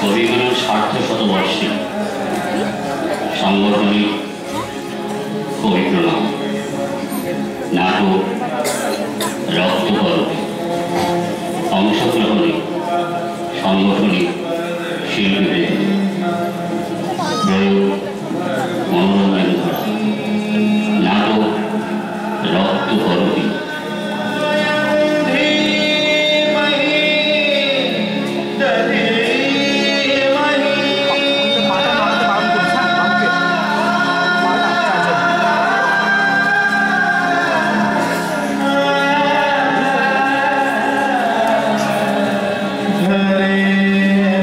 অভিমানের সার্ধশতবর্ষে সাংগঠনিক পরিক্রমা নাটক রক্তকরণে অংশগ্রহণে সাংগঠনিক শিল্পীদের প্রয়োগ মনোরঞ্জন করা নাটক রক্তকরণে Hare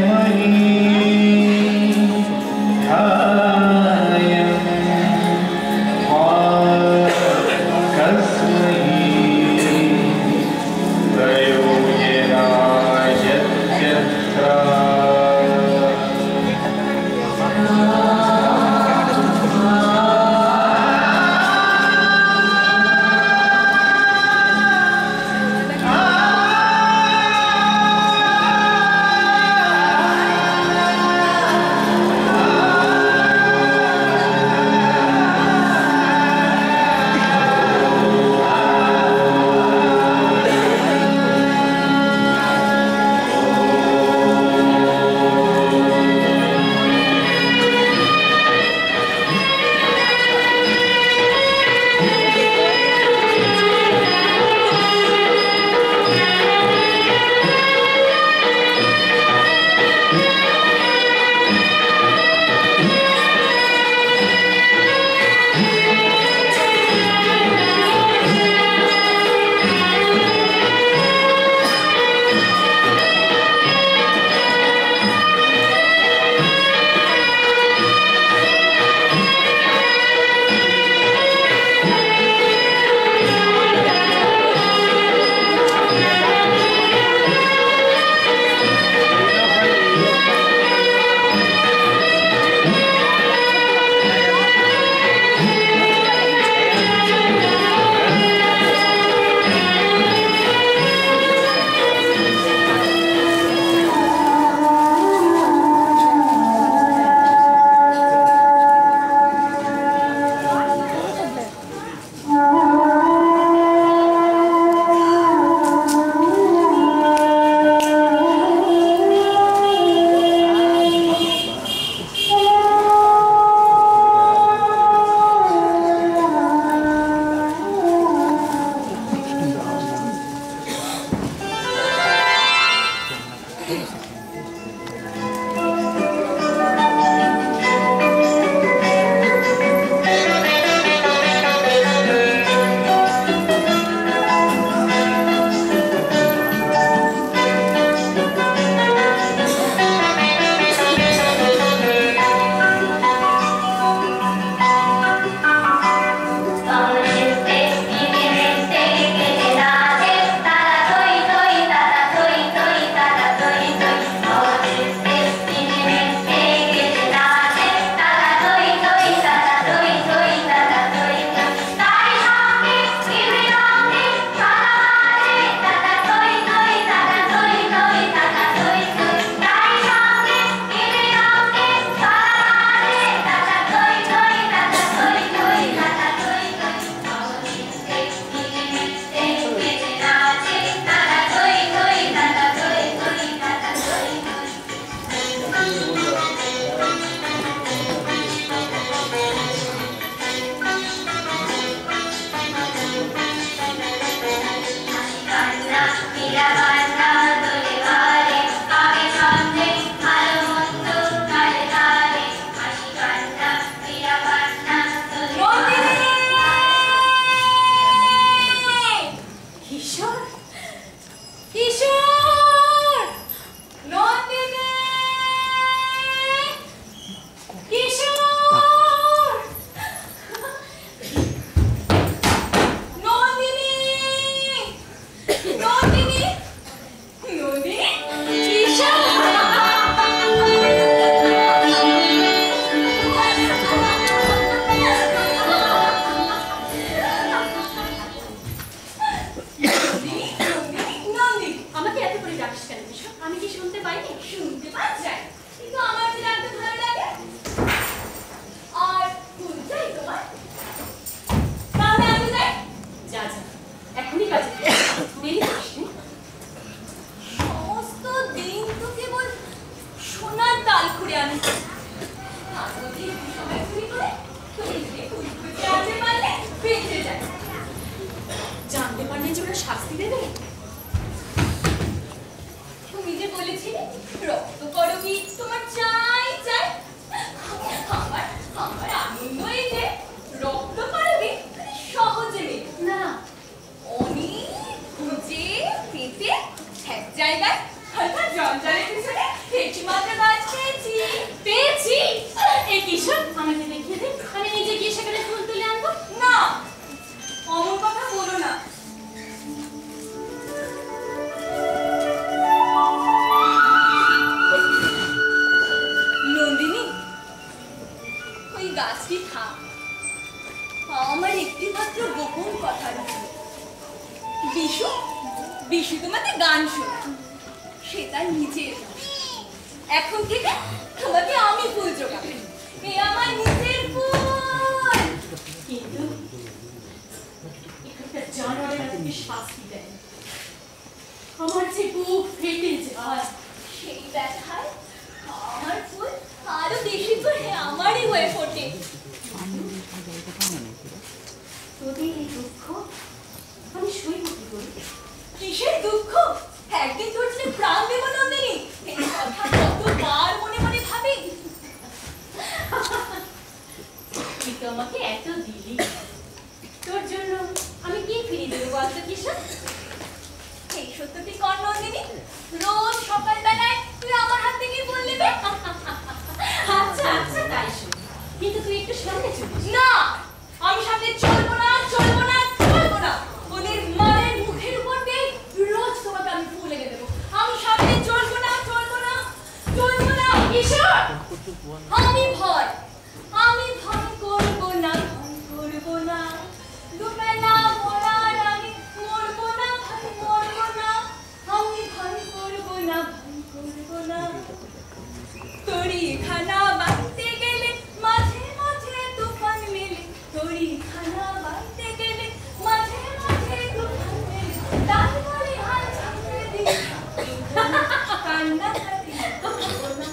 জায়গায় হঠাৎ জঞ্জালের পিছনে একটি মাত্র গাছ পেয়েছি। এই কিশোর আমাকে দেখিয়ে দে, আমি নিজে গিয়ে সেখানে ফুল তুলে আনবো। না, অমন কথা বলো না। নন্দিনী, ওই গাছটি থাক। আমার একটি মাত্র গোপন কথা রয়েছে। বিশু তোমাকে গান শোনা, সে তার নিজের। এখন থেকে তোমাকে আমি ফুল জোগাবো, এ আমার নিজের ফুল। কিন্তু একটা জানোয়ারের আমাকে শাস্তি দেয়, আমার যে বুক ফেটে যায়। সেই ব্যথায় আমার ফুল আরো বেশি করে আমারই হয়ে ফোটে। তোদের এই দুঃখ আমি সইব কি করি? কিসের দুঃখ? একদিন তোর জন্য প্রাণ দেব নন্দিনী, এই কথা কতবার মনে মনে ভাবি। তুই তো আমাকে এত দিলি, তোর জন্য আমি কি ফিরিয়ে দেবো বলতো কিশোর? এই সত্যটি কর নন্দিনী, রোজ সকালবেলায় তুই আমার হাত থেকে ফুল নেবে। আচ্ছা আচ্ছা তাই শোন, কিন্তু তুই একটু সামনে চলিস। না, আমি সামনে চলবো না, চলবো না, চলবো না। ওদের মায়ের মুখের উপর দিয়ে রোজ তোমাকে আমি ফুল এনে দেবো। আমি সামনে চলবো না, চলবো না, চলবো না। কিশোর, আমি ভয় করবো না, ভয় করবো না। দুবেলা মরার আগে মরবো না, ভাই মরবো না। আমি ভয় করবো না, ভয় করবো না। তরি খানা বাঁধতে গেলে মাঝে মাঝে তুফান মেলে, তরি খানা বাঁধতে গেলে মাঝে মাঝে তুফান মেলে। তারপরে হাল ছাড়তে দিই, কান্না কাটি করবো না।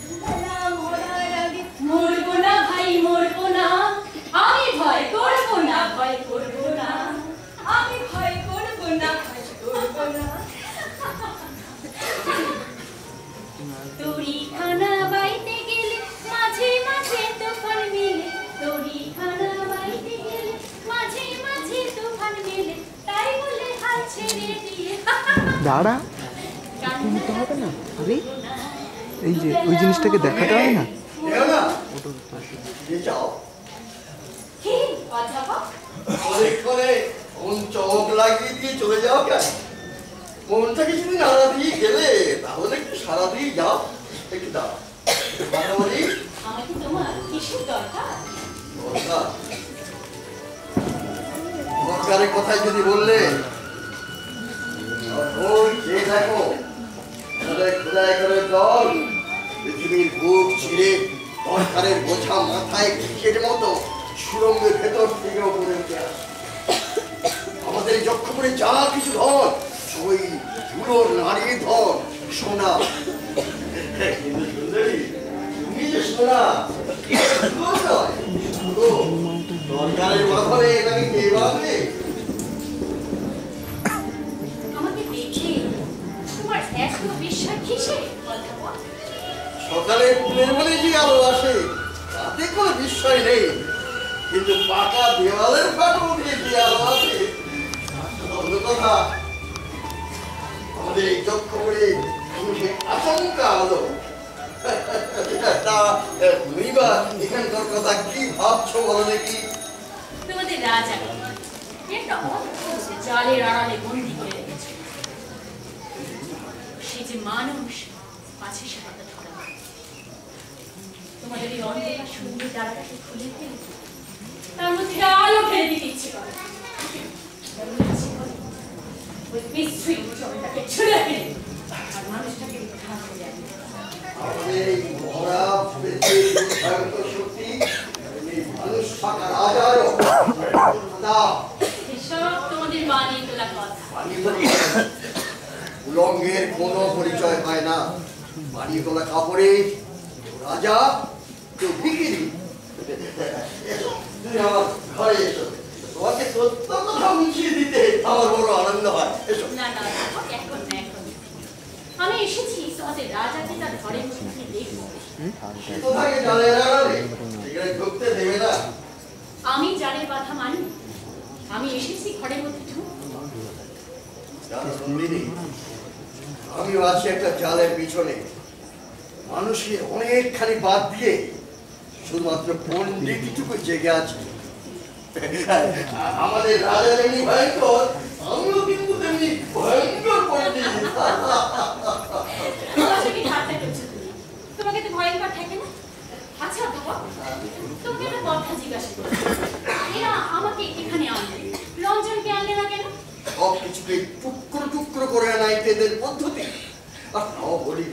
দুবেলা মরার আগে মরবো না, ভাই মরবো না। আমি ভয় করবো না, ভয় করবো না। আমি ভয় করবো না, ভয় করবো না। তরি খানা বাইতে গেলে মাঝে মাঝে তুফান মেলে, তরি খানা বাইতে গেলে মাঝে মাঝে তুফান মেলে। তাই বলে হাল ছেড়ে দিয়ে দাঁড়া, তুলতে হবে না। আরে এই যে ওই জিনিসটাকে দেখাতে হবে না। কি অধ্যাপক, অনেকক্ষণে চমক লাগিয়ে দিয়ে চলে যাও কেন? মনটাকে যদি নাড়া দিয়ে গেলে তাহলে একটু সারা দিয়ে যাও। একটু দাও কথা বলি। আমাকে তোমার কিসের দরকার? দরকারের কথাই যদি বললে যে দেখো খোদাই করে দল পৃথিবীর বুক ছিঁড়ে দরকারের বোঝা মাথায় কিসের মতো সুরঙ্গের ভেতর থেকে উপরে উঠে আসে। আমাদের যক্ষপুরে যা কিছু ধন ওই ধুলো নারীর ধন, সোনা। কিন্তু সুন্দরী, তুমি যে সোনা দরকারের মাথায় এটাকে কে বাঁধবে? আমাকে দেখে তোমার এত বিশ্বাস কিসে অধ্যাপক? সকালে ফুলের মনে যে আলো আসে তাতে কোনো বিস্ময় নেই, কিন্তু পাকা দেওয়ালের ফাটল দিয়ে যে আলো আসে অন্য কথা। আমাদের এই যক্ষপুরে আচমকা আলো। তুমি বা এখানকার কথা কি ভাবছো বলো দেখি? তোমাদের রাজা একটা অদ্ভুত জালের আড়ালে বন্দি করে রেখেছে। সে যে মানুষ আছে সে কথা ধরা। তোমাদের এই অন্ধকার সুন্দর দ্বারাটাকে খুলে ফেলে তার মধ্যে আলো ফেলে দিতে ইচ্ছে করে। ওই বিশ্রী জলটাকে ছুঁড়ে ফেলে আর মানুষটাকে উদ্ধার করে আনে। আমাদের এই মহড়া শক্তি মানুষ থাকা রাজারও এসব তোমাদের বানিয়ে তোলা কথা। উলঙ্গের কোনো পরিচয় হয় না। বানিয়ে তোলা কাপড়ে রাজা কেউ ভিখিরি। তুমি আমার ঘরে এসো, তোমাকে সত্য কথা মিশিয়ে দিতে আমার বড় আনন্দ হয়। এসো। না না এখন না, এখন আমি এসেছি তোমাদের রাজাকে তার ঘরের মধ্যে দেখবো। কোথায় জানে এখানে ঢুকতে দেবে না। আমি জানের বাধা মানি, আমি এসেছি ঘরের মধ্যে ঢুকবো। আমিও আছি একটা জালের পিছনে। মানুষের অনেকখানি বাদ দিয়ে শুধুমাত্র পণ্ডিতটুকু জেগে আছে। আমাদের রাজা যেমনি ভয়ঙ্কর, আমিও কিন্তু তেমনি ভয়ঙ্কর পণ্ডিত। তোমাকে তো ভয়ঙ্কর থাকে না। আচ্ছা বাবা, তোমাকে একটা কথা জিজ্ঞাসা করি। এরা আমাকে এখানে আনলে, রঞ্জনকে আনলে না কেন? সব কিছুকে টুকরো টুকরো করে আনাই এদের পদ্ধতি। আর তাও বলি,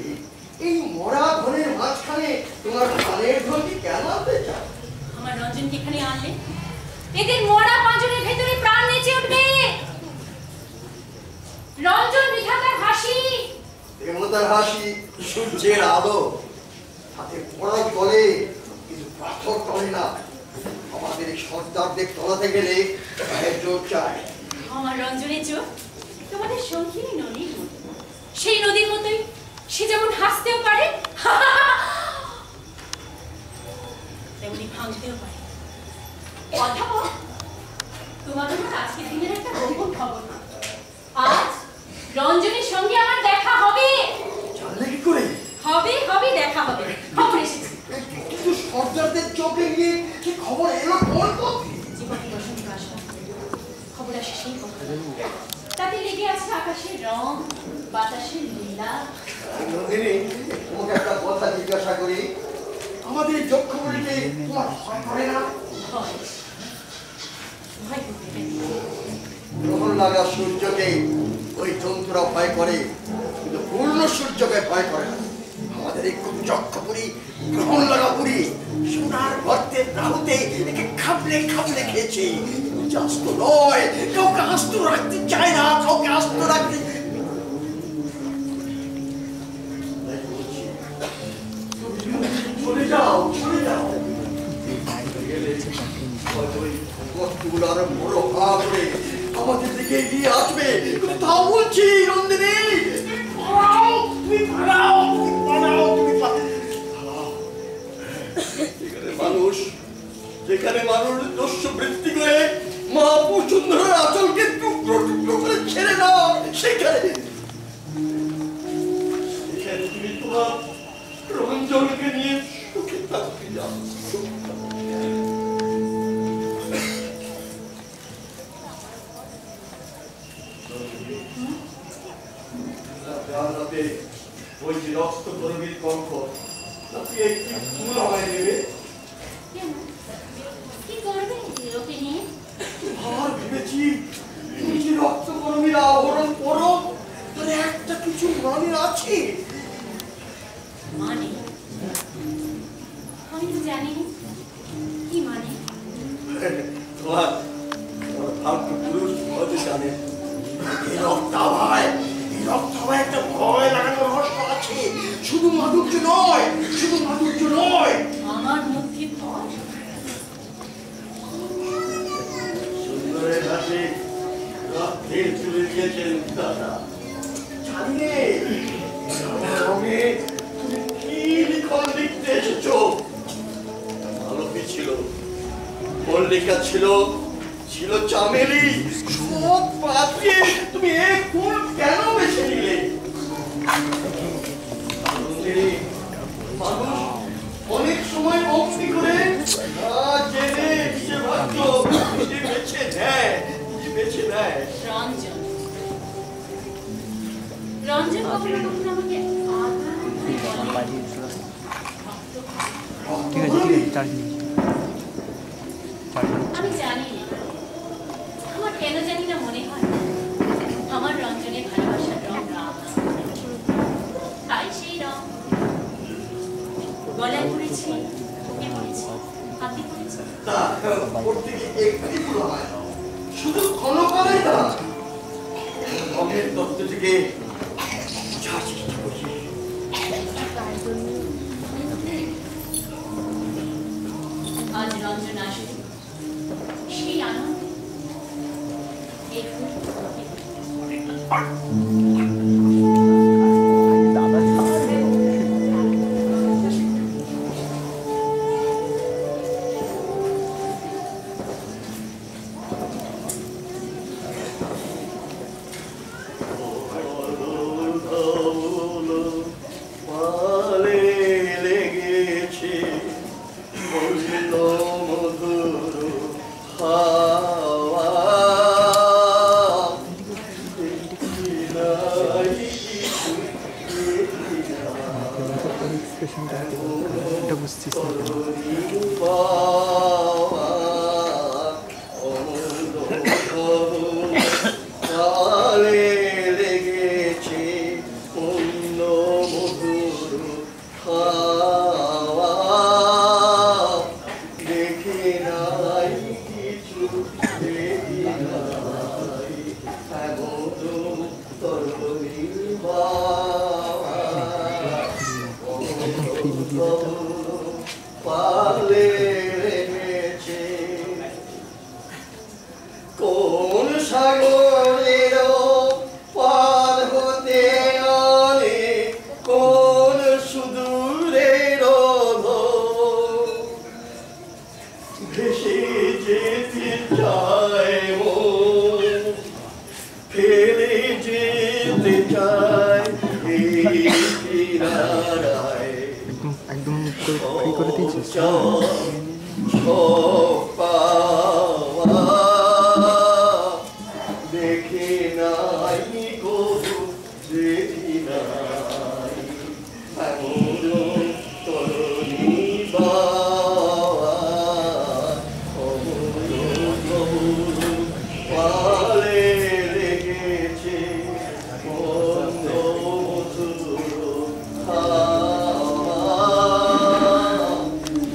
এই মরা ঘরের মাঝখানে তোমার কানের ধনটি কেন আনতে চাও? আমার রঞ্জনকে এখানে আনলে এদের মরা পাঁজরের ভেতরে প্রাণ নেচে উঠবে। রঞ্জন বিধাতার হাসি, দেবতার হাসি, সূর্যের আলো, হাতে পড়া গলে কিন্তু পাথর টলে না। আমাদের এই সর্দারদের টলাতে গেলে গায়ের জোর চায়। আমার রঞ্জনের চোখ তোমাদের সঙ্গিনী নদীর মতো। সেই নদীর মতোই সে যেমন হাসতেও পারে, তেমনি ভাঙতেও পারে। অথবা তোমাদের আজকের দিনের একটা গোপন খবর, আজ রঞ্জনের সঙ্গে আমার দেখা হবে। জানলে কি করে? হবে হবে, দেখা হবে। খবর এসেছে। কিন্তু সর্দারদের চোখে গিয়ে কি খবর এলো? কোন পথে? জীবনে বসন্ত আসা খবর আসে সেই কথা। তাতে লেগে আছে আকাশের রং, বাতাসের লীলা। নন্দিনী, তোমাকে একটা কথা জিজ্ঞাসা করি। আমাদের যক্ষ বলিতে তোমার ভয় করে না? ভয় ভয় করতে গ্রহণ লাগা সূর্যকে ওই জন্তুরা ভয় করে, কিন্তু পূর্ণ সূর্যকে ভয় করে না। আমাদের এই যক্ষপুরী গ্রহণ লাগা পুরী সোনার গর্তের রাহুতে একে খাবলে খাবলে খেয়েছে। আস্ত নয়, কাউকে আস্ত রাখতে চায় না, কাউকে আস্ত রাখতে। চলে যাও, চলে যাও। কতগুলো আরো বড় হা করে আমাদের দিকে এগিয়ে আসবে। তাও বলছি নন্দিনী, পালাও, তুমি পালাও, তুমি পালাও, তুমি পালাও। যেখানে মানুষ দস্যু বৃত্তি করে মহাপুরুষের আচলকে টুকরো টুকরো করে ছেড়ে দাও, সেখানে তুমি তোমার রঞ্জনকে নিয়ে সুখে থাকতে যাও। ওই যে রক্ত গরমের কণ্ঠ আপনি একটি ফুল আমায় দেবে। কি করবে ওকে নিয়ে? আর ভেবেছি তুমি যে রক্ত গরমের আহরণ করো, তার একটা কিছু মানে আছে। মানে আমি তো জানি না কি মানে। তোমার ভাগ্য পুরুষ হতে জানে। এই রক্তাভায় একটা ভয় লাগানো রহস্য আছে। শুধু মাধুর্য নয়, শুধু মাধুর্য নয়, আমার মধ্যে ভয়। সুন্দরের হাতে রক্তের তুলে দিয়েছেন দাদা। জানি রে রঙে তুমি কি লিখন লিখতে এসেছো। মালতী ছিল, মল্লিকা ছিল, ছিল চামেলি, সব পাত্রে তুমি এক ফুল কেন বেছে নিলে? মানুষ অনেক সময় ভক্তি করে জেনে সে ভাগ্য বেছে নেয়, বেছে নেয়। রঞ্জন রঞ্জন কখনো কখনো আমাকে ঠিক আছে চার্জ নিয়ে আমি জানি না, আমার কেন জানি না মনে হয় আমার রঞ্জনের ভালোবাসার রং রাম। তাই সেই রং গলায় পড়েছি, বুকে পড়েছি, হাতে পড়েছি। তা করতে গিয়ে একটি ভুল হয়, শুধু ক্ষণকালে না। রঙের তত্ত্বটিকে বোঝার চেষ্টা করি। আজ রঞ্জন আসবে সেই আনন্দে এই ফুল ধবল পালে লেগেছে মূল্য মধুর হাওয়া এক্সপ্রেশনটা এটা বুঝছিস না পালে লেগেছে মূল্য মধুর হাওয়া দেখে নাই কিছু দেখি নাই এমন তরুণী পালে রেখেছে কোন সাগরের পার হতে আনে কোন সুদূরের ভেসে যেতে চায় মন ফেলে যেতে চায় এই কিনারায় একদম ফ্রি করে দিয়েছিস দেখি নাই কবু দেখি নাই এমন তরুণী পালে লেগেছে মন্দ মধুর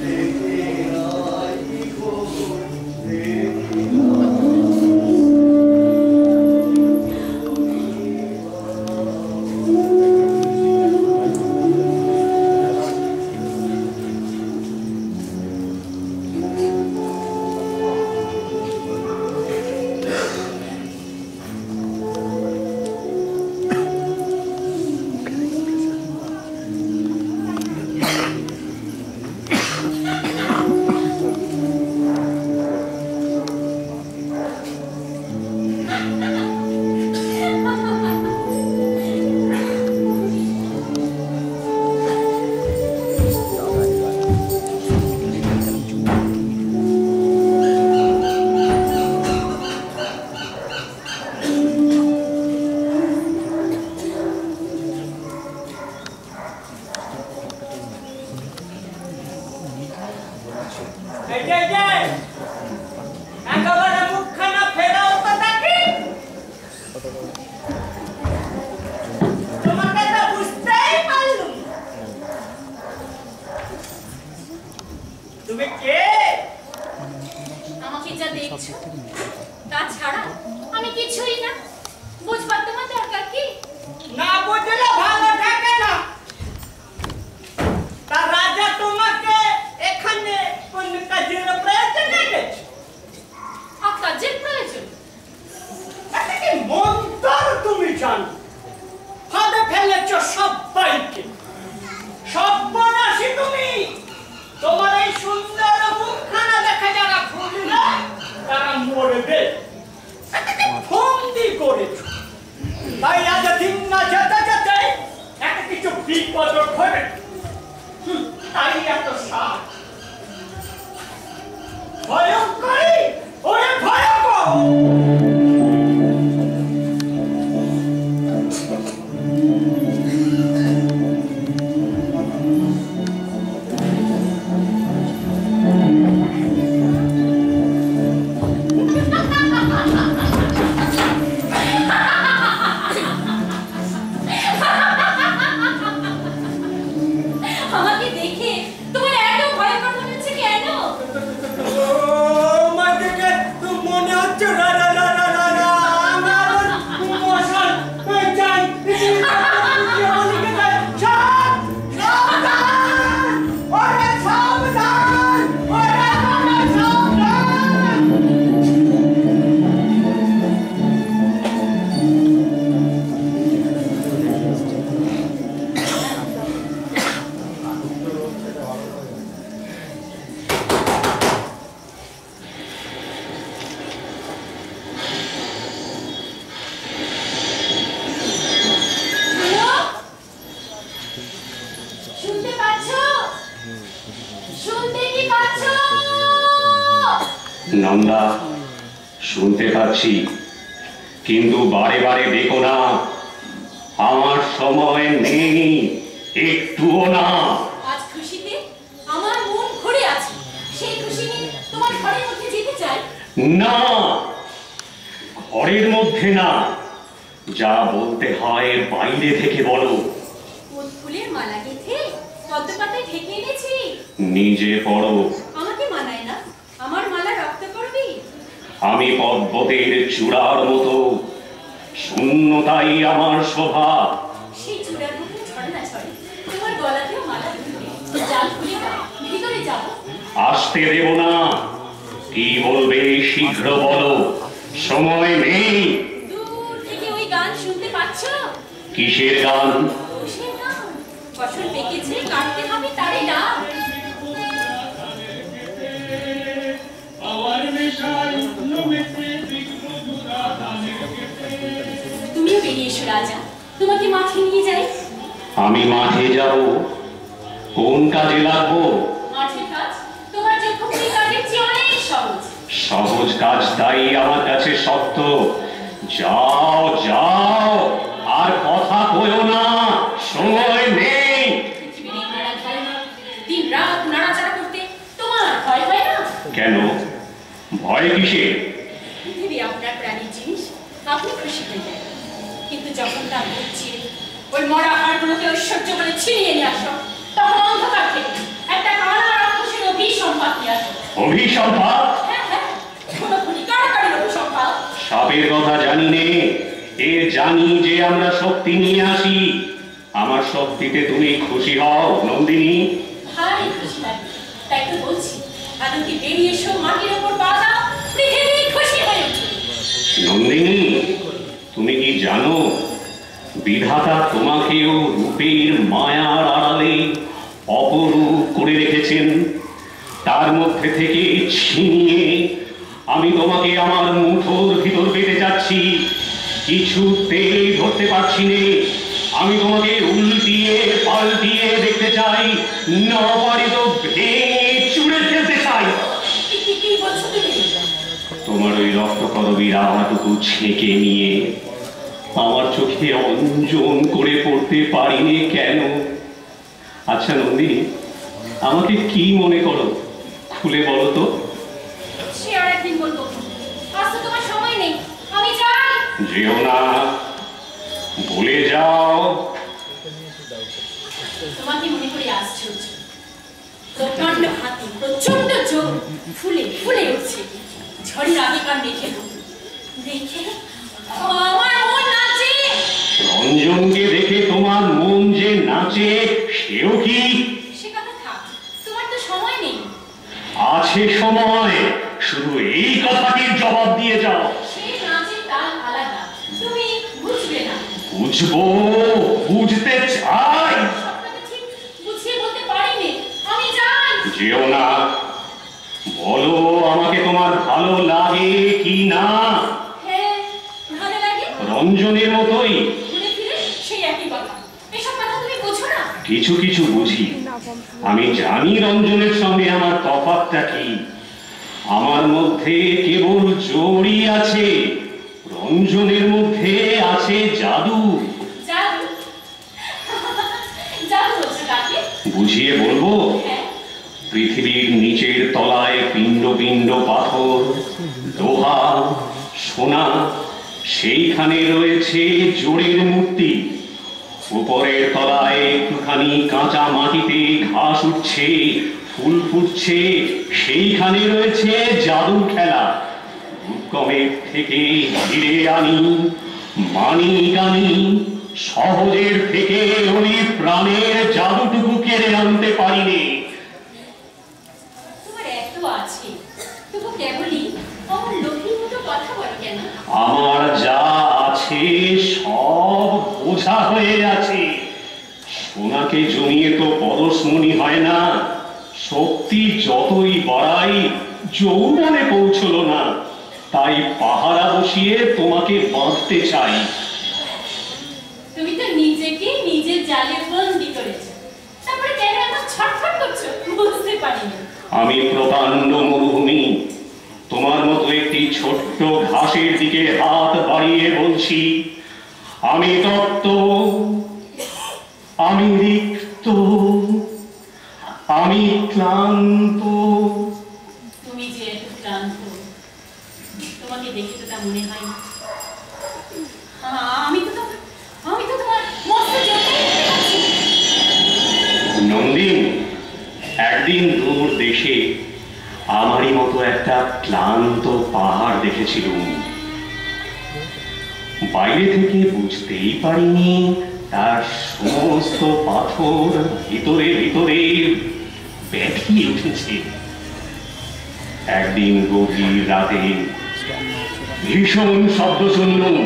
দেখি নাই কবু দেখি আমাকে যা দেখছো তাছাড়া আমি কিছুই না। বুঝবার তোমার দরকার কি? না বুঝলে ভালো থাকে না। তা রাজা তোমাকে এখানে কোন কাজের প্রয়োজন নেই? কাজের প্রয়োজন? এটা কি মন্তর তুমি জানো? ফাঁদে ফেলেছ সবাইকে। সর্বনাশী তুমি। তোমার এই সুন্দর মুখখানা দেখে যারা খুঁজলে তারা মরবে। এটাকে ফন্দি করেছ। তাই আজ দিন না যেতে যেতে একটা কিছু বিপদ ঘটে। তাই এত সাপ ভয়ঙ্করী ওরে ভয়ঙ্কর। নন্দা, শুনতে পাচ্ছি, কিন্তু বারে বারে ডেকো না। আমার সময় নেই, একটুও না। আজ খুশিতে আমার মন ভরে আছে, সেই খুশি নিয়ে তোমার ঘরের মধ্যে যেতে চাই। না, ঘরের মধ্যে না, যা বলতে হয় বাইরে থেকে বলো। কোন ফুলের মালা গেঁথে পদ্ম পাতায় ঢেকে এনেছি। নিজে পড়ো। আমাকে মানায় না, আমার মালা রক্ত করবি। আমি পর্বতের চূড়ার মতো, শূন্যতাই আমার স্বভাব। সেই চূড়ার মুখে ঝর্ণা ছড়ে, তোমার গলাতেও মালা ধরবে। জাল খুলে দাও, ভিতরে যাবো। আসতে দেব না। কি বলবে শীঘ্র বলো, সময় নেই। দূর থেকে ওই গান শুনতে পাচ্ছ? কিসের গান? কিসের গান? ফসল পেকেছে, কাটতে হবে তারে ডাক। তুমিও বেরিয়ে এসো রাজা, তোমাকে মাঠে নিয়ে যাই। আমি মাঠে যাব? কোন কাজে লাগবো? মাঠের কাজ তোমার যোগ্যপুরী কাজের চেয়ে অনেক সহজ। সহজ কাজ তাই আমার কাছে শক্ত। যাও যাও, আর কথা কইও না, সময় নেই। পৃথিবীর এই নাড়াঘাড়ে দিন রাত নাড়াচাড়া করতে তোমার ভয় হয় না? কেন? ভয় কিসের? পৃথিবী আপনার প্রাণীর জিনিস, আপনি খুশি হয়ে যায়। কিন্তু যখন তা বুঝছে ওই মরা হাড়গুলোকে ঐশ্বর্য বলে ছিনিয়ে নিয়ে আসো, তখন অন্ধকার থেকে একটা কানা রাক্ষসের অভিসম্পাত নিয়ে আসো। অভিসম্পাত? হ্যাঁ হ্যাঁ, খুনোখুনি কারাকারির অভিসম্পাত। সাপের কথা জানি নে, এর জানি যে আমরা শক্তি নিয়ে আসি। আমার শক্তিতে তুমি খুশি হও নন্দিনী? ভারী খুশি লাগে, তাই তো বলছি আদমকে বেরিয়ে এসো, মাটির ওপর পা দাও, পৃথিবী খুশি হয়ে উঠবে। নন্দিনী, তুমি কি জানো বিধাতা তোমাকেও রূপের মায়ার আড়ালে অপরূপ করে রেখেছেন? তার মধ্যে থেকে ছিনিয়ে আমি তোমাকে আমার মুঠোর ভিতর পেতে যাচ্ছি, কিছুতেই ধরতে পারছি নে। আমি তোমাকে উল্টিয়ে পাল্টিয়ে দেখতে চাই, না পারি তো ভেঙে চুড়ে ফেলতে চাই। কি বলছো তুমি? তোমার ওই রক্তকরবীর আভাটুকু ছেঁকে নিয়ে আমার চোখে অঞ্জন করে পড়তে পারিনি কেন? আচ্ছা নন্দিনী, আমাকে কি মনে করো, খুলে বলো তো। সে আর একদিন বলবো, আজ তো তোমার সময় নেই, আমি যাই। যেও না, ভুলে যাও। তোমাকে মনে করে আশ্চর্য, প্রকাণ্ড হাতি, প্রচন্ড জোর, ফুলে ফুলে উঠছে। ঝড়ের আগেকার মেঘে দেখে আমার মন নাচে। রঞ্জনকে দেখে তোমার মন যে নাচে, সেও কি? সে কথা থাক, তোমার তো সময় নেই। আছে সময়, শুধু এই কথাটির জবাব দিয়ে যাও। সে নাচের তাল আলাদা, তুমি বুঝবে না। বুঝবো, বুঝতে চাই। সবটাকে ঠিক বুঝিয়ে বলতে পারিনি, আমি যাই। যেও না, বলো আমাকে তোমার ভালো লাগে কি না? হ্যাঁ, ভালো লাগে। রঞ্জনের মতোই? ঘুরে ফিরে সেই একই কথা। এসব কথা তুমি বোঝো না? কিছু কিছু বুঝি। আমি জানি রঞ্জনের সঙ্গে আমার তফাৎটা কি। আমার মধ্যে কেবল জোরই আছে, রঞ্জনের মধ্যে আছে জাদু। জাদু? জাদু বলছো কাকে? বুঝিয়ে বলবো। হ্যাঁ, পৃথিবীর নিচের তলায় পিণ্ড পিণ্ড পাথর, লোহা, সোনা, সেইখানে রয়েছে জোড়ের মূর্তি। উপরের তলায় একটুখানি কাঁচা মাটিতে ঘাস উঠছে, ফুল ফুটছে, সেইখানে রয়েছে জাদুর খেলা। দুর্গমের থেকে ধীরে আনি, মানি গানি, সহজের থেকে ওই প্রাণের জাদুটুকু কেড়ে আনতে পারিনি। তোমার এত আছে, তবু কেবলই আমার লক্ষ্মীর মতো কথা বলো কেন? আমার যা আছে সব বোঝা হয়ে আছে। সোনাকে জমিয়ে তো পরশমণি হয় না। শক্তি যতই বাড়াই, যৌবনে পৌঁছলো না। তাই পাহারা বসিয়ে তোমাকে বাঁধতে চাই। তুমি তো নিজেকে নিজের জালে বন্দি করেছো, তারপরে কেন এত ছটফট করছো বুঝতে পারিনি। আমি প্রকাণ্ড মরুভূমি, তোমার ছোট্ট ঘাসের দিকে হাত বাড়িয়ে বলছি, আমি তপ্ত, আমি রিক্ত, আমি ক্লান্ত। তুমি যে এত ক্লান্ত, তোমাকে দেখে তো তা মনে হয় না। আমি তো তোমার মস্ত জন্যই দেখতে পাচ্ছি। নন্দিন, একদিন দূর দেশে আমারই মতো একটা ক্লান্ত পাহাড় দেখেছিলুম। বাইরে থেকে বুঝতেই পারিনি তার সমস্ত পাথর ভিতরে ভিতরে ব্যাথিয়ে উঠেছে। একদিন গভীর রাতে ভীষণ শব্দ শুনলুম,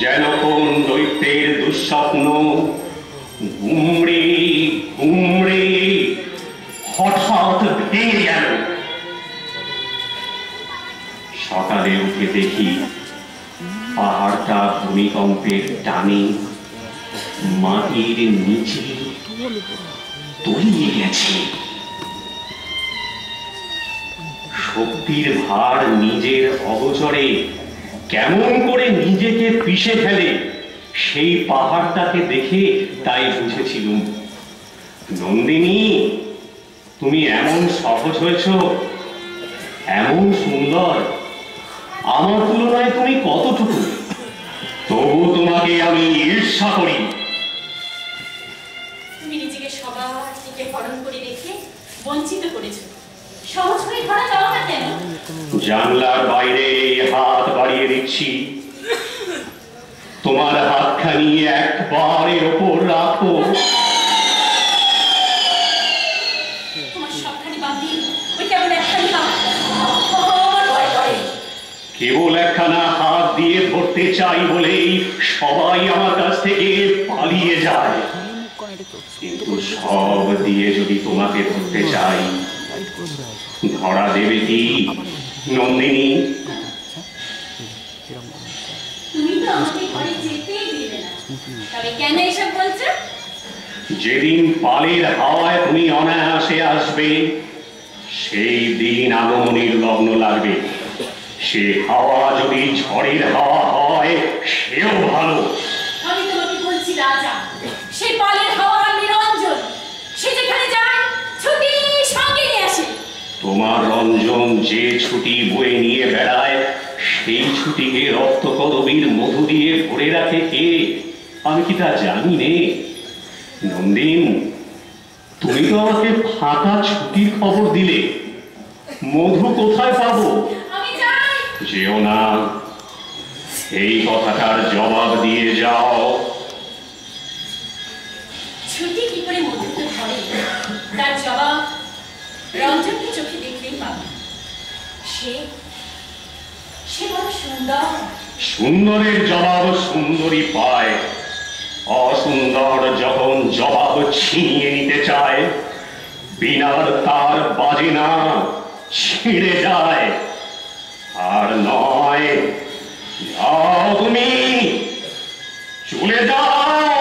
যেন কোন দৈত্যের দুঃস্বপ্ন গুমড়ে গুমড়ে হঠাৎ ভেঙে গেল। সকালে উঠে দেখি পাহাড়টা ভূমিকম্পের টানে মাটির নিচে তলিয়ে গেছে। শক্তির ভার নিজের অগোচরে কেমন করে নিজেকে পিষে ফেলে সেই পাহাড়টাকে দেখে তাই বুঝেছিলুম, নন্দিনী, তুমি এমন সহজ হয়েছ, এমন সুন্দর, আমার তুলনায় তুমি কতটুকু, তবু তোমাকে আমি ঈর্ষা করি। তুমি নিজেকে সবার থেকে হরণ করে রেখে বঞ্চিত করেছো। সহজ করে ধরা যাও না কেন? জানলার বাইরে হাত বাড়িয়ে দিচ্ছি, তোমার হাতখানি একবার এর ওপর রাখো। তোমার সবখানি বাদ দিয়ে ওই কেবল একখানি হাত আমার ভয় করে। কেবল একখানা হাত দিয়ে ধরতে চাই বলেই সবাই আমার কাছ থেকে পালিয়ে যায়। কিন্তু সব দিয়ে যদি তোমাকে ধরতে চাই, ধরা দেবে কি নন্দিনী? তুমি তো আমাকে ঘরে যেতেই দিলে না, তবে কেন এসব বলছো? যেদিন পালের হাওয়ায় তুমি অনায়াসে আসবে, সেই দিন আগমনের লগ্ন লাগবে। সে হাওয়া যদি ঝড়ের হাওয়া হয়, সেও ভালো। আমি তোমাকে বলছি রাজা, সেই পালের হাওয়া নিরঞ্জন, সে যেখানে যায় ছুটি সঙ্গে নিয়ে আসে। তোমার রঞ্জন যে ছুটি বয়ে নিয়ে বেড়ায়, সেই ছুটিকে রক্ত কদবীর মধু দিয়ে ভরে রাখে কে? আমি কি তা জানি নে? নন্দিন, তুমি তো আমাকে ফাঁকা ছুটির খবর দিলে, মধু কোথায় পাবো? আমি যাই। যেও না, এই কথাটার জবাব দিয়ে যাও। ছুটি কি করে মধুতে ধরে, তার জবাব রঞ্জনকে চোখে দেখলেই পাবে। সে বড় সুন্দর। সুন্দরের জবাব সুন্দরী পায়। অসুন্দর যখন জবাব ছিনিয়ে নিতে চায়, বিনার তার বাজে না, ছিঁড়ে যায়। আর নয়, যাও তুমি, চলে যাও,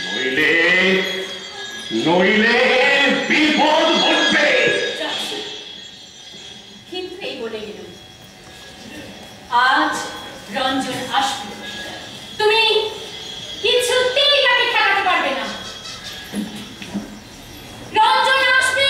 নইলে নইলে বিপদ ঘটবে। কিন্তু এই বলে গেল, আজ রঞ্জন আসবে, তুমি কিছুতেই তাকে ঠেকাতে পারবে না। রঞ্জন আসবে।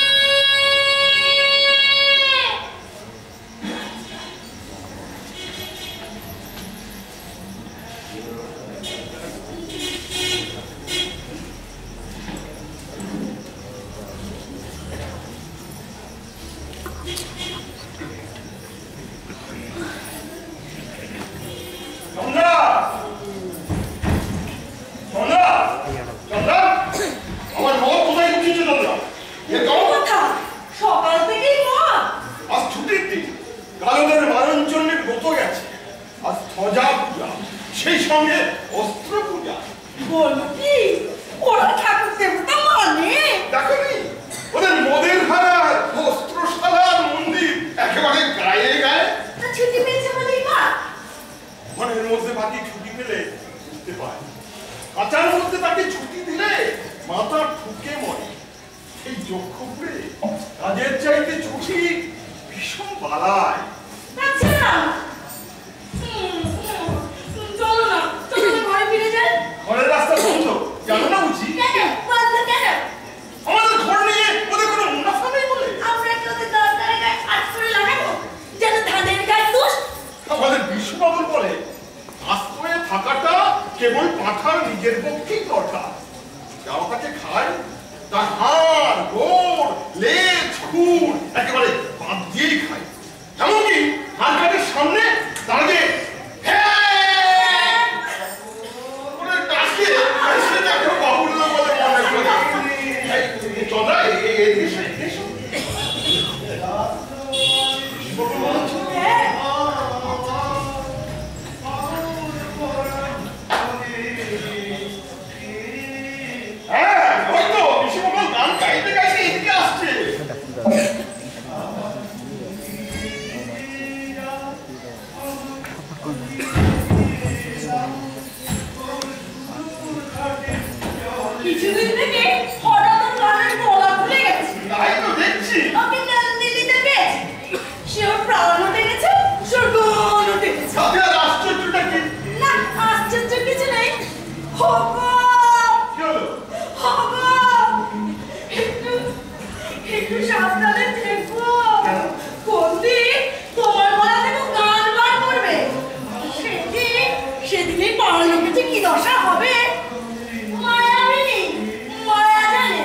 সেই সঙ্গে অস্ত্র পূজা। বলো কি ওরা ঠাকুর দেবতা মানে? দেখনি ওদের মদের হারা অস্ত্রশালার মন্দির একেবারে গায়ে গায়ে। ছুটি পেয়েছে বলেই মা মনের মধ্যে বাকি ছুটি পেলে বুঝতে পারে, কাঁচার মধ্যে তাকে ছুটি দিলে মাথা ঠুকে মরে। এই যক্ষপুরে কাজের চাইতে ছুটি ভীষণ পালায়। আচ্ছা চলো না, চলো ঘরে ফিরে যাই। ঘরের রাস্তা বন্ধ, জানো না বুঝি? কেন বন্ধ কেন? আমাদের ঘর নিয়ে ওদের কোনো মুনাফা নেই বলে। আমরা কি ওদের দরকারে গায়ে কাজ করে লাগাবো যেন ধানের গায়ে দোষ? আমাদের বিশ্ববাবু বলে আশ্রয়ে থাকাটা কেবল পাঠার নিজের পক্ষেই দরকার। যাও তাকে খায় তার হাড় গোড় লেজ খুর একেবারে বাদ দিয়েই খায়। এমনকি হাড় কাটের সামনে দাঁড়িয়ে বাবুল্য বলে মনে করে চলা কিছুদিন থেকে হঠাৎ গানের গলা খুলে গেছে। তাই তো দেখছি। আমি দিল্লিতে পেয়েছি, সে ওর প্রাণ উঠে গেছে, সর্বন উঠে গেছে। তাতে আর আশ্চর্যটা কি? না আশ্চর্য কিছু নেই। হগো কি হলো? হগো একটু সাবধানে থেকো। কোনদিন তোমার গলা থেকে গান বার করবে, সেদিনই পাড়ার লোকের কি দশা হবে। মায়াবিনী মায়া জানে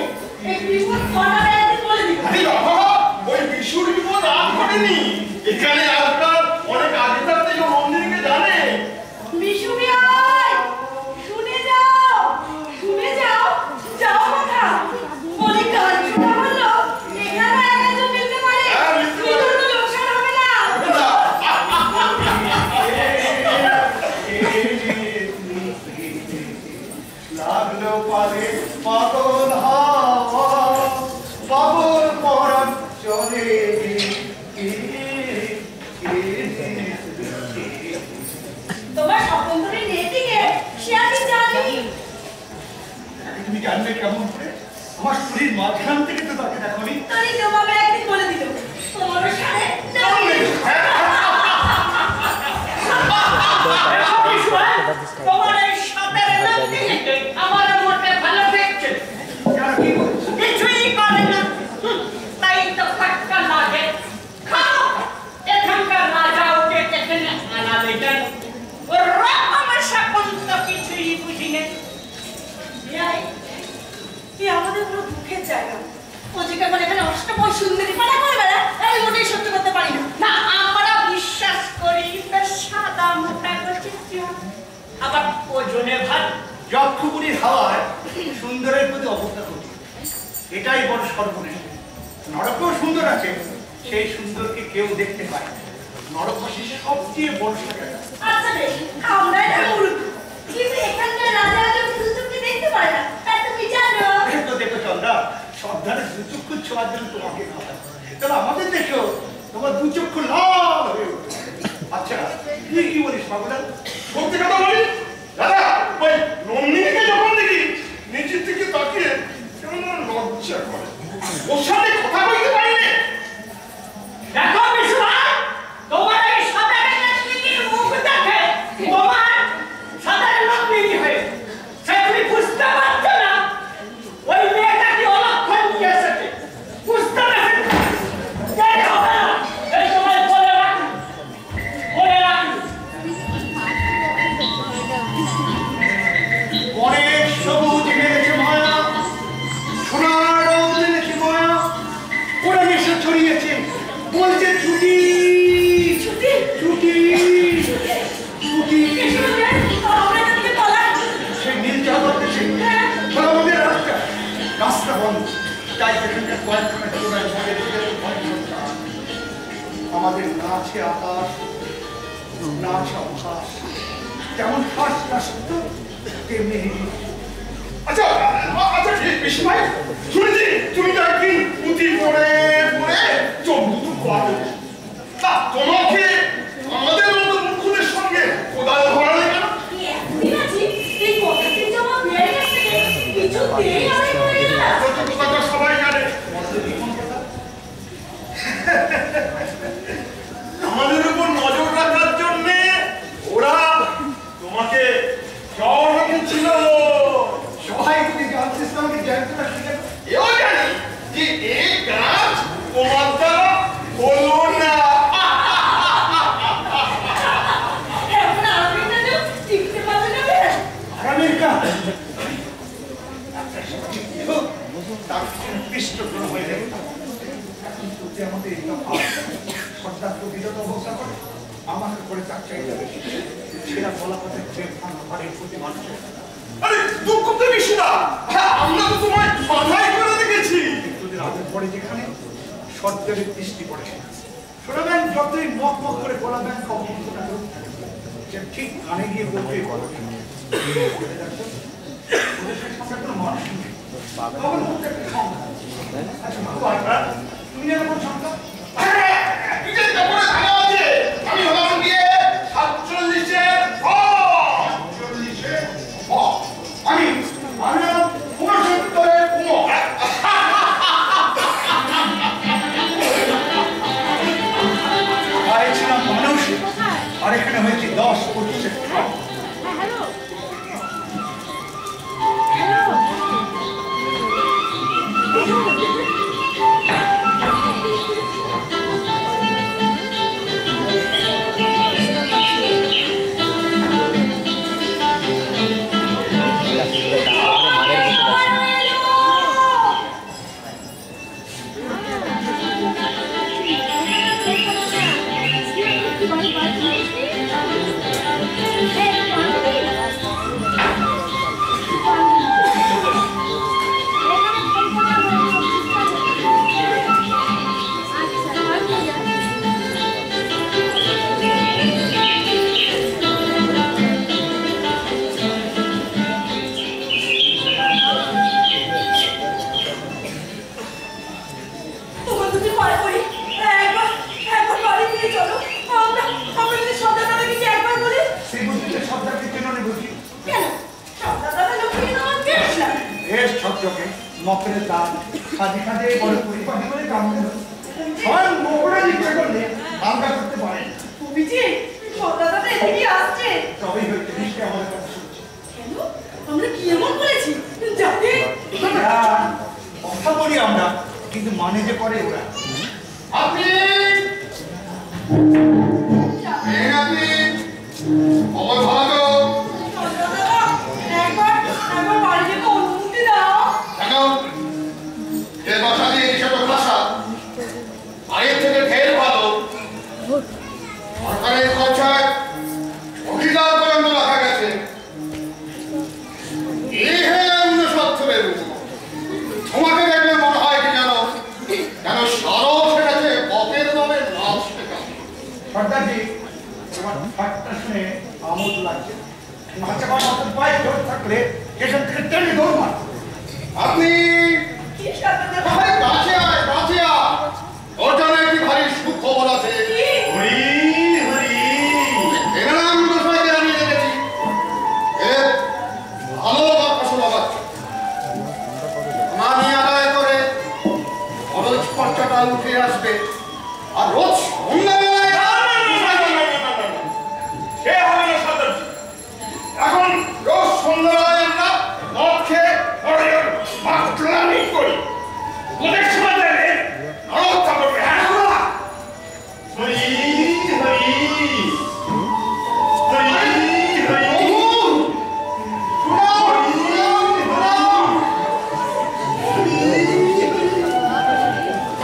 এই বিপদ ঘটা বেড়াতে বলে দিবে। আরে বাবা, ওই বিশুর বিপদ আর ঘটেনি। এখানে আপনার অনেক আগে থাকতে মন্দিরকে জানে। বিশু ভাই শুনে যাও, শুনে যাও, যাও কথা অনেক গান শোনা হলো। এখানে একজন মিলতে পারে, কিন্তু কোনো লোকসান হবে না। লাগলো পারে পাগল হাওয়া পাগল পরাণ চলে। তোমার স্বপন ধরে নেটিকে সে আমি জানি। তুমি জানলে কেমন করে? আমার শরীর মাঝখান থেকে তো তাকে দেখনি। তাই জবাবে একদিন বলে দিল তোমারও সাথে তোমার এই সাথের ব্যক্তি আমার মোটে ভালো দেখছে। কিছুই করে না, তাই তো ফাটকা লাগে। খাও এখানকার রাজাওকে এখানে আনালে যাই। ওরা আমার সাপন তো কিছুই বুঝি নেই। এই আমাদের পুরো দুঃখের জায়গা। ও যে কেমন এখানে অষ্টময় সুন্দরী পাড়া করে বেড়া, আমি মোটেই সহ্য করতে পারি না। না আমরা বিশ্বাস করি বেশ সাদা মোটা করছি, আবার ওজনে ভাত। যক্ষপুরীর হাওয়ায় সুন্দরের প্রতি অবস্থা করছে, এটাই বড় সর্বনেশ। নরকেও সুন্দর আছে, সেই সুন্দরকে কেউ দেখতে পায় না। নরকবাসীর সবচেয়ে বড় সাজা। আচ্ছা বেশ, আমরা এটা মূর্খ, কিন্তু এখানকার রাজা আজও দুচক্ষু দেখতে পারে না, তাই তুমি জানো। তো দেখো চন্দ্রা, সব ধারে দুচক্ষু ছোঁয়ার জন্য তোমাকে খাওয়া, তবে আমাদের দেখো তোমার দুচক্ষু লাল হয়ে ওঠে। আচ্ছা তুই কি বলিস পাগলা? সত্যি কথা বলি দাদা, ওই নন্দিনীকে যখন দেখি নিচের থেকে তাকিয়ে কেমন লজ্জা করে। ওর সাথে কথা বলতে পারি না। দেখো বিশ্বনাথ, তোমার এই সাধারণ নন্দিনীর মুখ দেখে তোমার সাধারণ নন্দিনী হয়ে সে তুমি বুঝতে পারছো না ওই মেয়েটা কি অলক্ষণ নিয়ে এসেছে। বুঝতে পারছো না? দেরি হবে না, এই সময় বলে রাখি, বলে রাখি। অনেক সবুজ মেরেছে মায়া, সোনার রোদ এনেছে মায়া, ওরা নেশা ছড়িয়েছে, বলছে ছুটি ছুটি ছুটি ছুটি। আমরা এখান পালাই। সেই নীল জগৎ দেশে আমাদের রাস্তা রাস্তা বন্ধ, তাই সেখানকার কয়েকখানা চোরাই আমাদের না আছে আকাশ, না আছে অবকাশ। যেমন ফাঁস রাস্ত তেমনি আচ্ছা আচ্ছা বিস্ময়, শুনেছি তুমি তো একদিন পুঁথি পড়ে পড়ে চোখ দুটো খোলা হয়েছে। তা তোমাকে আমাদের মতো মূর্খদের সঙ্গে কোদাল ধরালে কেন? এতদিন আছি, এই কথাটি জমা বেড়ে গেছে, কিছুতেই আমি করি না। সত্য কথা সবাই জানে। করে তার চাইতে বেশি সেটা বলা কথা প্রেম ঘরের প্রতি মানুষের। আরে দুঃখ তো বেশি না, আমরা তো তোমায় মাথায় করে রেখেছি। কিছুদিন আগের পরে যেখানে সরকারের দৃষ্টি পড়ে সোনা ব্যাংক যতই মক মক করে বলা ব্যাংক অবস্থা যে ঠিক কানে গিয়ে বলতে মানুষ নেই। তখন মুখে একটা সংখ্যা। আচ্ছা বাবা, তুমি এরকম সংখ্যা আমি হলাম গিয়ে 47-এর আমি পুনঃসত্তরের কুমো। আরে ছিলাম মানুষ আর এখানে হয়েছে 10-25-এর হ্যালো মকরের দাম খাদি খাদে বড় পরিপাটি করে কামড়ে সবাই মোকরা ইচ্ছা করলে হালকা করতে পারে। তুমি যে সদাদাদা এদিকে আসছে তবেই হয়তো নিশ্চয়ই আমাদের কথা শুনছে। কেন আমরা কি এমন করেছি যাতে কথা বলি আমরা কিন্তু মানে যে করে ওরা। আপনি খবর ভালো সদাদাদা একবার বাড়ি যেতে অনুমতি দাও। কেন যে বাসা দিয়ে এসব ভাষা আগের থেকে ঢের ভালো। সরকারের খরচায় অধিকার পর্যন্ত রাখা গেছে। এই হয়ে 69-এর তোমাকে দেখলে মনে হয় কি জানো কেন সারও ফেটেছে পথের নামে নাচ শেখা। সর্দারজি তোমার ঠাট্টা শুনে আমোদ লাগছে। নাচা মাথা পায়ে ধরে থাকলে এখান থেকে টেনে দৌড় মার। আপনি কি সদাদাদা কাছে আয় কাছে আয়, ওর জন্য একটি ভারী সুখবর আছে। হরি হরি এনাম মশাইকে আমি রেখেছি। এর ভালো ফসল লাগাচ্ছে। মানি আদায় করে খরচ খরচাটা উঠে আসবে আর রোজ সন্ধ্যাবেলায় সে হবে না সদস্য। এখন রোজ সন্ধ্যাবেলায় আমরা মদ খেয়ে মাতলামি করি। ওদের সময় দেবে নরকটা করবে। হরি হরি হরি হরি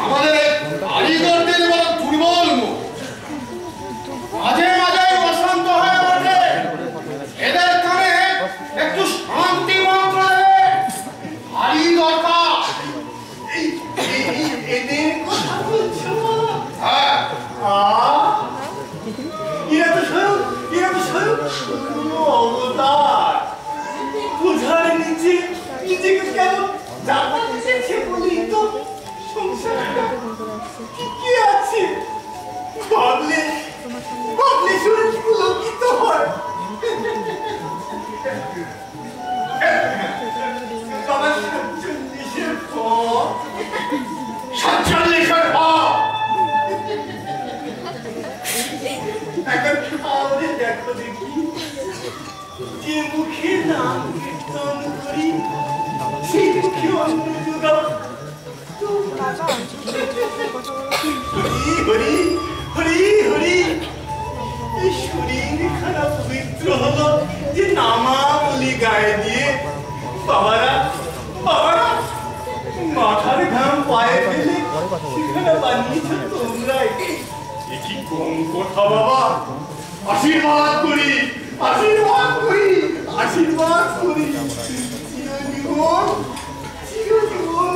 আমাদের কারিগরদের বড় দুর্বল মুখ। মাঝে মাঝে অশান্ত হয়ে ওঠে। এদের কানে একটু শান্তি মন্ত্রে ভারী দরকার। এদের কথা বলছো? হ্যাঁ এরা তো স্বয়ং কোনো অবতার। বোঝার নিচে নিজেকে কেন জানা দিয়েছে বলি তো সংসারটা কি আছে ভাবলে শরীর পুলকিত হয়। বাবা 47-এর পর 47-এর পর এখন খাওয়ারে দেখো দেখি যে মুখে নাম কীর্তন করি সেই মুখে অন্ন যোগাও। হরি হরি হরি এই শরীর খারাপ পবিত্র হলো যে নামাবলি গায়ে দিয়ে বাবারা মাথার ঘাম পায়ে ফেলে সেখানে বানিয়েছ তোমরাই। এ কি কোন কথা বাবা? আশীর্বাদ করি, আশীর্বাদ করি, আশীর্বাদ করি। চিরজীবন চিরজীবন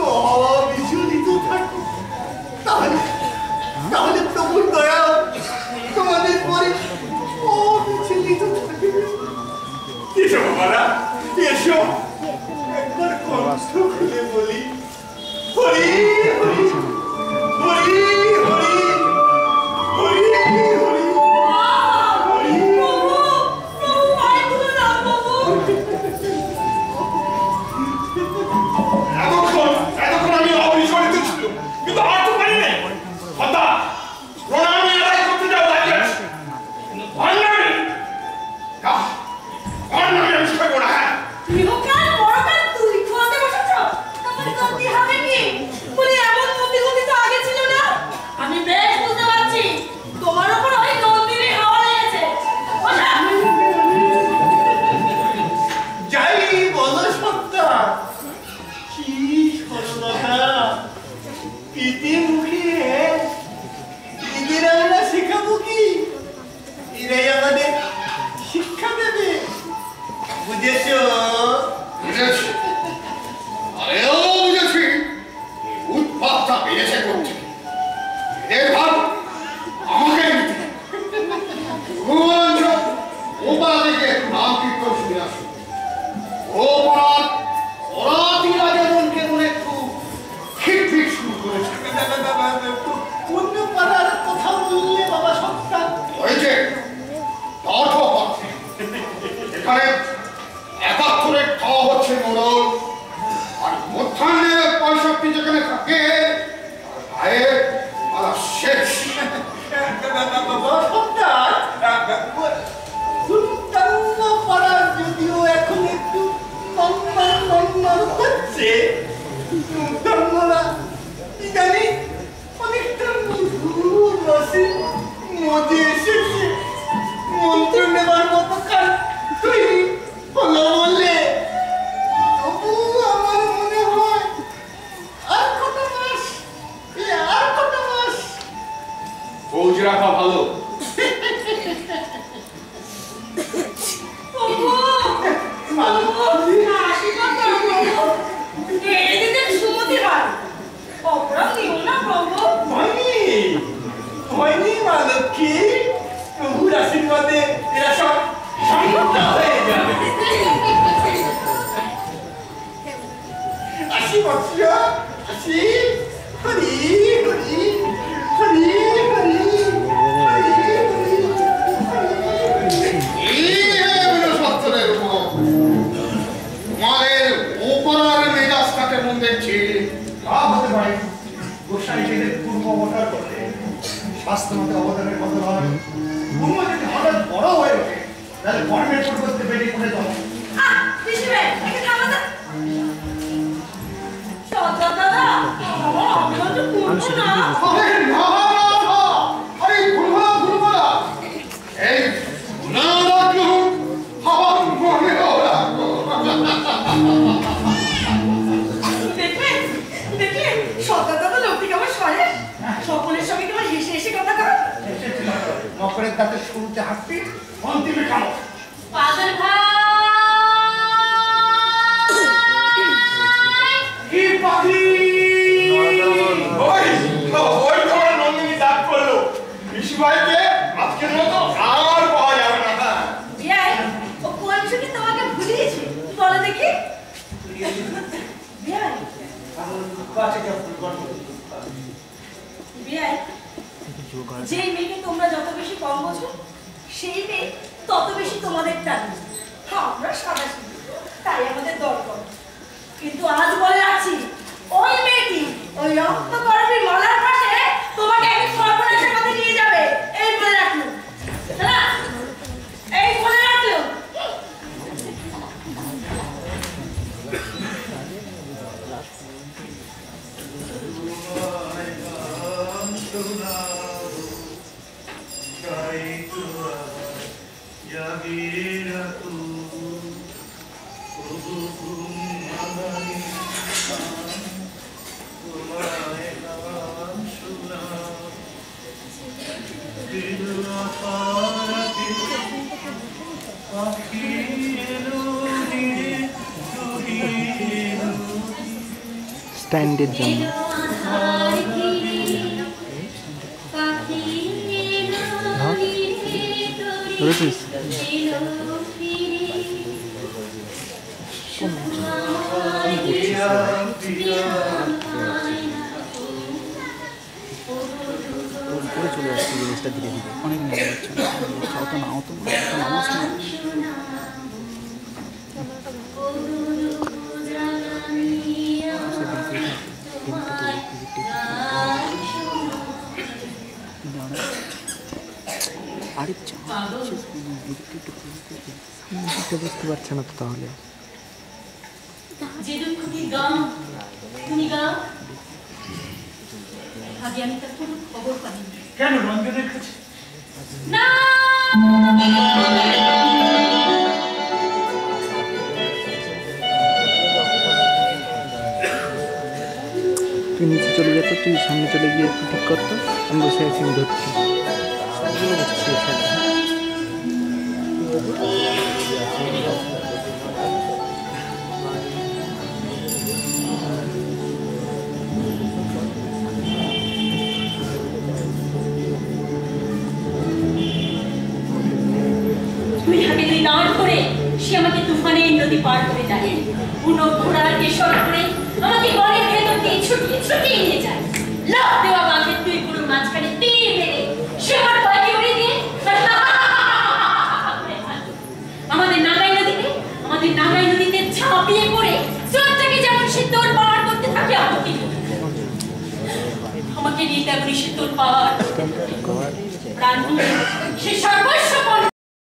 অবিচলিত থাকো। তাহলে তাহলে প্রভুর দয়া তোমাদের পরে অবিচলিত থাকবে। এসো বাবারা, এসো, একবার কণ্ঠ খুলে বলি হরি হরি হরি হরি হরি হরি। এতক্ষণ আমি অবিচলিত ছিল, কিন্তু আর তো পারি না। প্রণামী আদায় করতে যাও তাকে, অন্যায় অন্যায় আমি সইব না। হ্যাঁ ইহকাল পরকাল তুই খোয়াতে বসেছ, তাহলে গতি হবে কি? বলি এমন গতি তো আগে ছিল না। আমি বেশ বুঝতে পারছি তোমার উপর ওই নন্দিনী হাওয়া লেগেছে। যাই বলো সত্তা, কি সরলতা প্রীতি মুখে ঈদের আমরা শেখাবো কি? এরাই আমাদের শিক্ষা দেবে, বুঝেছ? বুঝেছি, আরেও বুঝেছি উৎপাতটা বেড়েছে করছে। এদের ভাব আমাকে ওপাড়া থেকে নাম কীর্তন শুনে আসো। ওপাড়ার ওরাতি রাজন কেমন একটু খিটফিট শুরু করেছে। কোন পাড়ার কথা বললে বাবা সত্তা? হয়েছে এখানে ৭১ খাওয়া হচ্ছে মোড়ল, আর মধ্যাহ্নে ৬৫ যেখানে থাকে আয়ে শেষ। পাড়ার যদিও এখন একটু নন্নর হচ্ছে, কি জানি অনেকটা মধুর রসে মজে এসেছে। মন্ত্র নেবার মতো কাজ তৈরি হলো বললে তবু আমার মনে হয় আর কত মাস, আর কত মাস ফৌজ রাখা ভালো। হয়নি মা লক্ষ্মী, প্রভুর আশীর্বাদে এরা সব সম্পূর্ণ হয়ে যাবে। আসি বৎস, আসি। হরি হরি হরি হরি হরি হরি। বৃহস্পতির উপর তোমাদের ওপরার মেজাজটাকে মন দেখছি। তা হতে পারে গোসাই সেদের পূর্ব অবতার করতে স্বাস্থ্য মতে অবদানের কথা নয়। পূর্ব যদি হঠাৎ বড় হয়ে ওঠে তাহলে কর্মের পরিবর্তে বেরিয়ে পড়ে যাবে। মকরের দাঁতের শুরুতে হাঁটবি, অন্তিমে খাবো। পাগল ভাই, কি পাখি? ওই তোমার নন্দিনী ডাক করলো। বিশুভাইকে আজকের মতো আর পাওয়া যাবে না। বিয়াই, ও কোন সুখে তোমাকে ভুলিয়েছে বলো দেখি। বিয়াই, বিয়াই, যে মেয়েকে তোমরা যত বেশি কম বোঝো সেই মেয়ে তত বেশি তোমাদের টানে। আমরা সাদা শিখি, তাই আমাদের দরকার। কিন্তু আজ বলে আছি, ওই মেয়েটি ওই রক্ত করবি মালার পাশে তোমাকে একদিন সর্বনাশের পথে নিয়ে যাবে। এই বলে রাখলো, এই বলে রাখলো। Thank you. স্ট্যান্ডের জন্য ধরেছিস করে চলে আসছে জিনিসটা ধীরে ধীরে অনেক মনে হচ্ছে অত না অত নামাজ না বুঝতে পারছে না তো তাহলে যে দুঃখটি গাও তুমি গাও আগে আমি তার কোনো খবর পাইনি কেন রঞ্জনের কাছে না তুই নিচে চলে যেত তুই সামনে চলে গিয়ে একটু ঠিক করতো আমি বসে আছি আমি ধরছি সবগুলো হচ্ছে তুই হাতে তুই দাঁড় করে সে আমাকে তুফানের নদী পার করে দেয় পুনঃ ঘোড়ার কেশর করে আমাকে ঘরের ভেতর দিয়ে ছুটিয়ে ছুটিয়ে নিয়ে যায় লাফ দেওয়া বাঘের তুই পুরো মাঝখানে তীর মেরে সে আমার ভয়কে উড়িয়ে দিয়ে আমাদের নাগাই নদীতে ঝাঁপিয়ে পড়ে স্রোতটাকে যেমন সে তোর পার করতে থাকে আমাকে নিয়ে তেমনই সে তোর পার প্রাণ সে সর্বস্ব